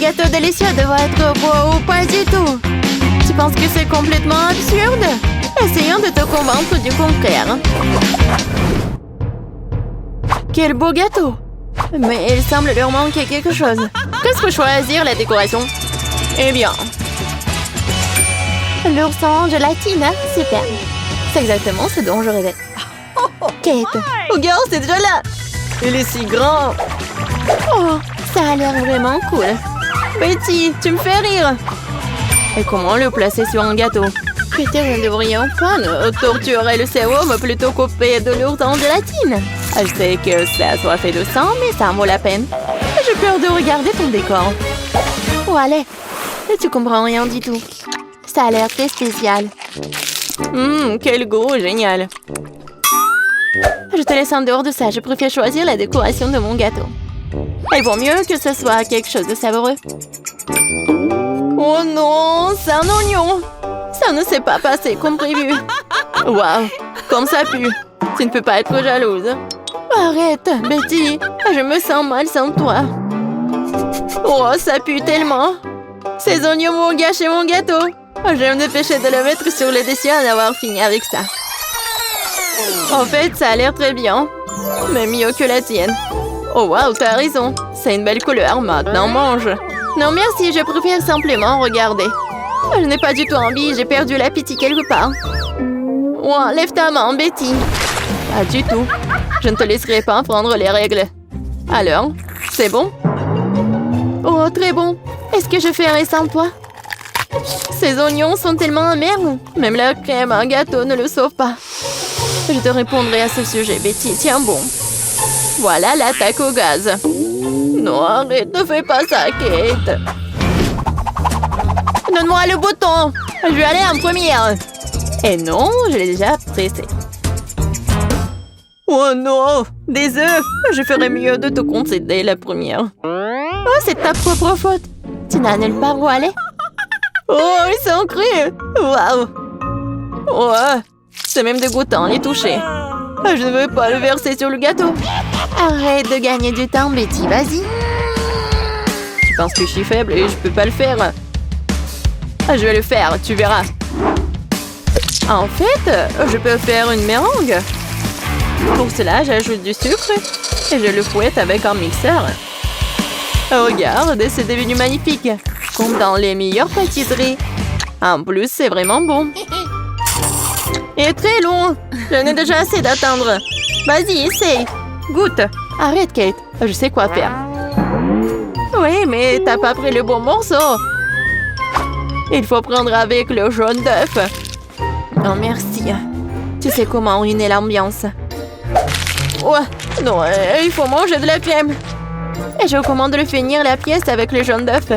gâteau délicieux devrait être beau ou pas du tout. Tu penses que c'est complètement absurde? Essayons de te convaincre du contraire. Quel beau gâteau! Mais il semble leur manquer quelque chose. Qu'est-ce que choisir la décoration? Eh bien... l'ours en gélatine, super. C'est exactement ce dont je rêvais. Kate! Regarde, c'est déjà là! Il est si grand! Oh, ça a l'air vraiment cool. Betty, tu me fais rire! Et comment le placer sur un gâteau? Peut-être nous devrions prendre torturer le sérum plutôt qu'au de l'ours en gélatine. Je sais que ça soit fait de sang, mais ça en vaut la peine. J'ai peur de regarder ton décor. Oh, allez. Tu comprends rien du tout. Ça a l'air très spécial. Quel goût génial. Je te laisse en dehors de ça. Je préfère choisir la décoration de mon gâteau. Il vaut mieux que ce soit quelque chose de savoureux. Oh non, c'est un oignon. Ça ne s'est pas passé comme prévu. Waouh, comme ça pue. Tu ne peux pas être jalouse. Arrête, Betty. Je me sens mal sans toi. Oh, ça pue tellement. Ces oignons vont gâcher mon gâteau. Je vais me dépêcher de le mettre sur le dessus et d'avoir fini avec ça. En fait, ça a l'air très bien. Mais mieux que la tienne. Oh waouh, t'as raison. C'est une belle couleur. Maintenant, mange. Non, merci, je préfère simplement regarder. Je n'ai pas du tout envie, j'ai perdu l'appétit quelque part. Oh, lève ta main, Betty. Pas du tout. Je ne te laisserai pas enfreindre les règles. Alors, c'est bon? Oh, très bon. Est-ce que je ferai sans toi? Ces oignons sont tellement amers. Même la crème à gâteau ne le sauve pas. Je te répondrai à ce sujet, Betty. Tiens bon. Voilà l'attaque au gaz. Non, arrête, ne fais pas ça, Kate. Donne-moi le bouton. Je vais aller en première. Et non, je l'ai déjà pressé. Oh non, des œufs. Je ferais mieux de te concéder la première. Oh, c'est ta propre faute. Tu n'as nulle part où aller. Oh, ils sont crus. Waouh. Ouais, c'est même dégoûtant, les toucher. Je ne veux pas le verser sur le gâteau. Arrête de gagner du temps, Betty, vas-y. Tu penses que je suis faible et je peux pas le faire? Je vais le faire, tu verras. En fait, je peux faire une mélange. Pour cela, j'ajoute du sucre et je le fouette avec un mixeur. Regarde, c'est devenu magnifique, comme dans les meilleures pâtisseries. En plus, c'est vraiment bon. Et très long. J'en ai déjà assez d'attendre. Vas-y, essaye. Goûte. Arrête, Kate. Je sais quoi faire. Oui, mais t'as pas pris le bon morceau. Il faut prendre avec le jaune d'œuf. Oh, merci. Tu sais comment ruiner l'ambiance. Oh, non, il faut manger de la crème. Et je recommande de finir la pièce avec le jaune d'œuf.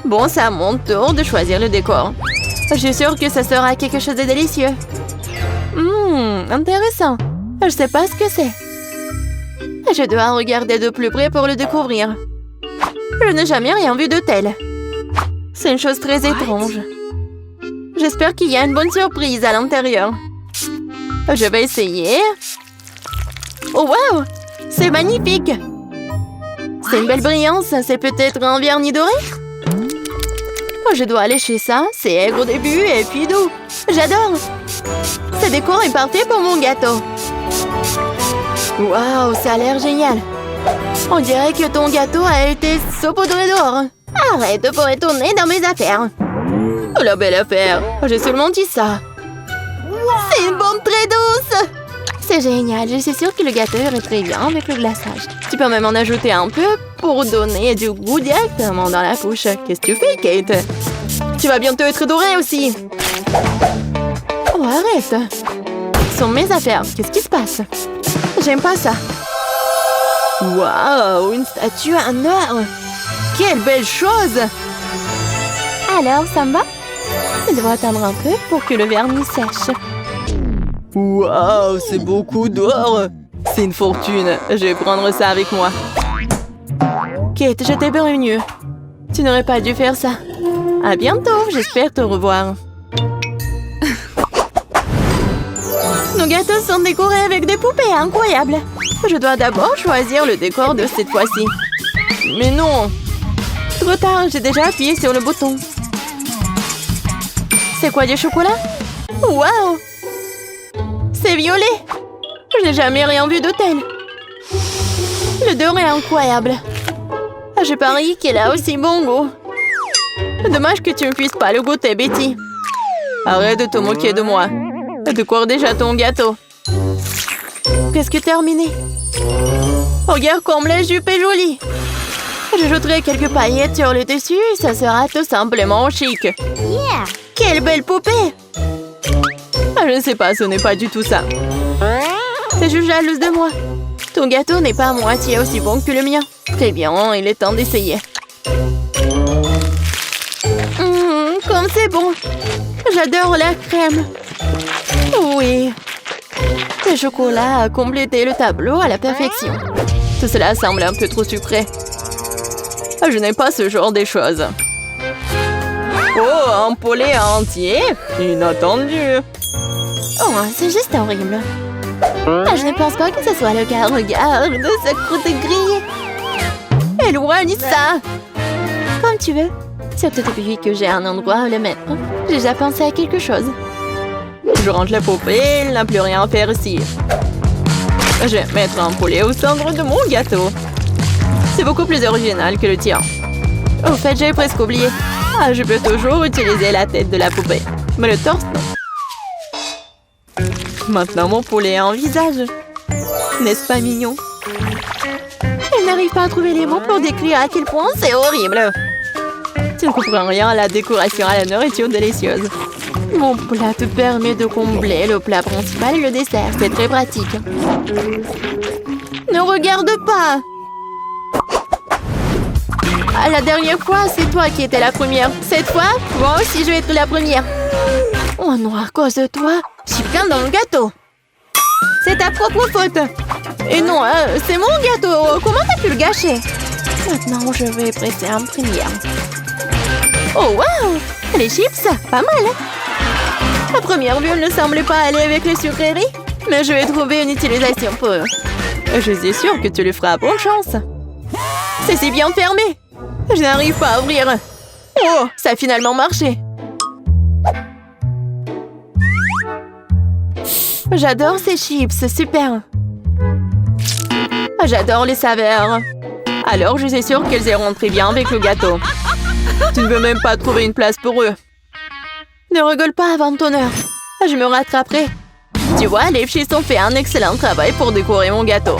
Bon, c'est à mon tour de choisir le décor. Je suis sûre que ça sera quelque chose de délicieux. Intéressant. Je sais pas ce que c'est. Je dois regarder de plus près pour le découvrir. Je n'ai jamais rien vu de tel. C'est une chose très étrange. J'espère qu'il y a une bonne surprise à l'intérieur. Je vais essayer. Oh, wow! C'est magnifique! C'est une belle brillance. C'est peut-être un vernis doré? Oh, je dois lécher ça. C'est aigre au début et puis doux. J'adore! Ce décor est parfait pour mon gâteau. Waouh, ça a l'air génial. On dirait que ton gâteau a été saupoudré d'or. Arrête de pourrir ton nez dans mes affaires. Oh, la belle affaire. J'ai seulement dit ça. C'est une bombe très douce. C'est génial. Je suis sûre que le gâteau irait très bien avec le glaçage. Tu peux même en ajouter un peu pour donner du goût directement dans la bouche. Qu'est-ce que tu fais, Kate? Tu vas bientôt être dorée aussi. Oh, arrête. Ce sont mes affaires. Qu'est-ce qui se passe? J'aime pas ça. Waouh, une statue en or. Quelle belle chose. Alors, ça me va? Il doit attendre un peu pour que le vernis sèche. Waouh, c'est beaucoup d'or. C'est une fortune. Je vais prendre ça avec moi. Kate, je t'ai prévenue. Tu n'aurais pas dû faire ça. À bientôt, j'espère te revoir. Nos gâteaux sont décorés avec des poupées incroyables. Je dois d'abord choisir le décor de cette fois-ci. Mais non! Trop tard, j'ai déjà appuyé sur le bouton. C'est quoi du chocolat? Waouh! C'est violet! Je n'ai jamais rien vu de tel. L'odeur est incroyable. Je parie qu'elle a aussi bon goût. Dommage que tu ne puisses pas le goûter, Betty. Arrête de te moquer de moi. Décore déjà ton gâteau. Presque terminé. Regarde comme la jupe est jolie. J'ajouterai quelques paillettes sur le dessus et ça sera tout simplement chic. Yeah. Quelle belle poupée! Je ne sais pas, ce n'est pas du tout ça. T'es juste jalouse de moi. Ton gâteau n'est pas à moitié aussi bon que le mien. Très bien, il est temps d'essayer. Comme c'est bon. J'adore la crème. Oui. Le chocolat a complété le tableau à la perfection. Tout cela semble un peu trop sucré. Je n'aime pas ce genre de choses. Oh, un poulet entier? Inattendu. Oh, c'est juste horrible. Je ne pense pas que ce soit le cas. Regarde, sa croûte grillée. Éloigne ça. Comme tu veux. Surtout depuis que j'ai un endroit où le mettre. J'ai déjà pensé à quelque chose. Je rentre la poupée, elle n'a plus rien à faire ici. Je vais mettre un poulet au centre de mon gâteau. C'est beaucoup plus original que le tien. Au fait, j'avais presque oublié. Je peux toujours utiliser la tête de la poupée. Mais le torse, non. Maintenant, mon poulet a un visage. N'est-ce pas mignon? Elle n'arrive pas à trouver les mots pour décrire à quel point c'est horrible. Tu ne comprends rien à la décoration à la nourriture délicieuse. Mon plat te permet de combler le plat principal et le dessert. C'est très pratique. Ne regarde pas! La dernière fois, c'est toi qui étais la première. Cette fois, moi aussi, je vais être la première. Oh non, à cause de toi, j'ai plein dans le gâteau. C'est ta propre faute. Et non, c'est mon gâteau. Comment t'as pu le gâcher? Maintenant, je vais presser en première. Oh, waouh! Les chips, pas mal. À première vue, elle ne semblait pas aller avec les sucreries. Mais je vais trouver une utilisation pour eux. Je suis sûre que tu lui feras bonne chance. C'est si bien fermé. Je n'arrive pas à ouvrir. Oh, ça a finalement marché. J'adore ces chips, c'est super. J'adore les saveurs. Alors, je suis sûre qu'elles iront très bien avec le gâteau. Tu ne veux même pas trouver une place pour eux. Ne rigole pas avant ton heure. Je me rattraperai. Tu vois, les chips ont fait un excellent travail pour décorer mon gâteau.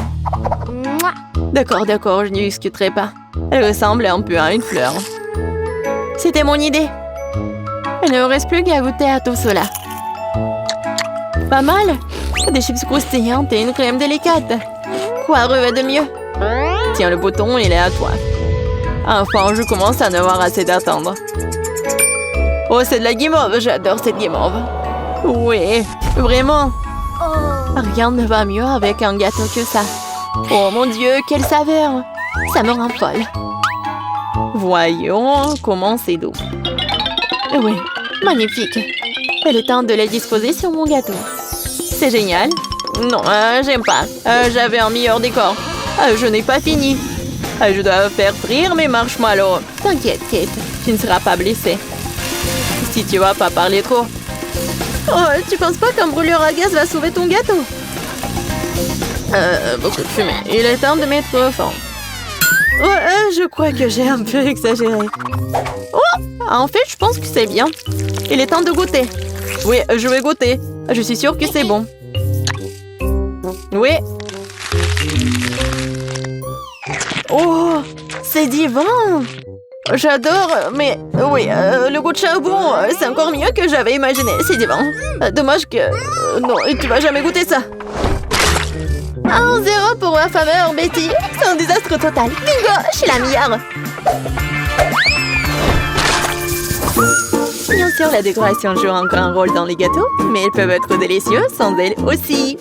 D'accord, je n'y discuterai pas. Elle ressemble un peu à une fleur. C'était mon idée. Il ne me reste plus qu'à goûter à tout cela. Pas mal. Des chips croustillantes et une crème délicate. Quoi rêver de mieux? Tiens, le bouton, il est à toi. Enfin, je commence à en avoir assez d'attendre. Oh, c'est de la guimauve. J'adore cette guimauve. Oui, vraiment. Rien ne va mieux avec un gâteau que ça. Oh mon Dieu, quelle saveur! Ça me rend folle. Voyons comment c'est doux. Oui, magnifique. Il est temps de les disposer sur mon gâteau. C'est génial. Non, j'aime pas. J'avais un meilleur décor. Je n'ai pas fini. Je dois faire frire mes marshmallows. T'inquiète, Kate. Tu ne seras pas blessée. Si tu vas pas parler trop. Oh, tu penses pas qu'un brûleur à gaz va sauver ton gâteau? Beaucoup de fumée. Il est temps de mettre au fond. Oh, je crois que j'ai un peu exagéré. Oh, en fait, je pense que c'est bien. Il est temps de goûter. Oui, je vais goûter. Je suis sûre que c'est bon. Oui. Oh, c'est divin. J'adore, mais oui, le goût de charbon, c'est encore mieux que j'avais imaginé. C'est divin. Dommage que... non, tu vas jamais goûter ça. 1-0 pour ma faveur, Betty. C'est un désastre total. Bingo, je suis la meilleure. Bien sûr, la décoration joue encore un rôle dans les gâteaux, mais ils peuvent être délicieux sans elle aussi.